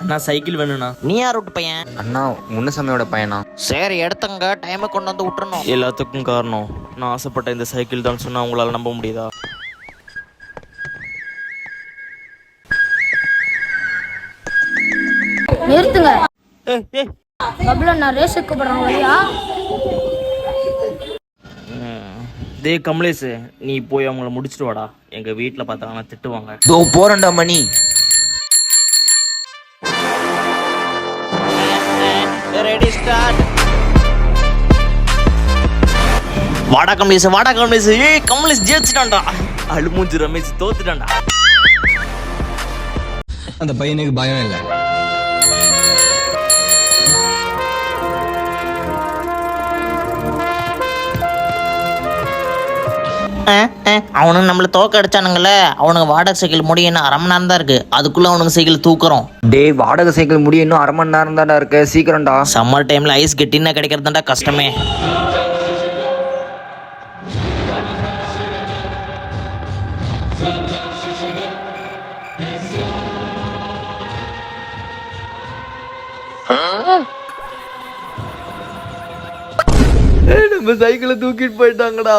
நான் சைக்கிள் வேணும்ண்ணா. நீ யார் விட்டு பையன்? அண்ணா முன்னசாமியோட பையனா? சரி எடுத்துங்க, டைமை கொண்டு வந்து விட்டுறணும். எல்லாத்துக்கும் காரணம் நான் ஆசைப்பட்ட இந்த சைக்கிள் தான் சொன்னா உங்களால நம்ப முடியுதா? நிறுத்துங்க. பப்ளு நான் ரேஸுக்கு கூப்பிடுறேன் வழியா? டே கமலேஷ், நீ போய் அவங்கள முடிச்சுட்டு வாடா. எங்க வீட்டில் பார்த்தாங்கன்னா திட்டுவாங்க. தோ போறேன்டா மணி. Ready start. வாடா கமலேஷ், வாடா கமலேஷ். ஏய் கமலேஷ் ஜெயிச்சிட்டான்டா. அழுமூஞ்சி ரமேஷ் தோத்துட்டான்டா. அந்த பையனுக்கு பயம் இல்லை. அவனுக்கு நம்மள தோக்க அடிச்சானுங்களே. அவனுக்கு வாடகை சைக்கிள் முடியும் அரை மணி நேரம் தான் இருக்கு. அதுக்குள்ள அவனுக்கு சைக்கிள் தூக்குறோம். டே வாடகை சைக்கிள் முடிய இன்னும் அரை மணி நேரம் தான்டா இருக்கு, சீக்கிரம்டா. சம்மர் டைம்ல ஐஸ் கெட்டினா கிடைக்கிறதுடா கஷ்டமே. நம்ம சைக்கிளை தூக்கிட்டு போயிட்டாங்கடா.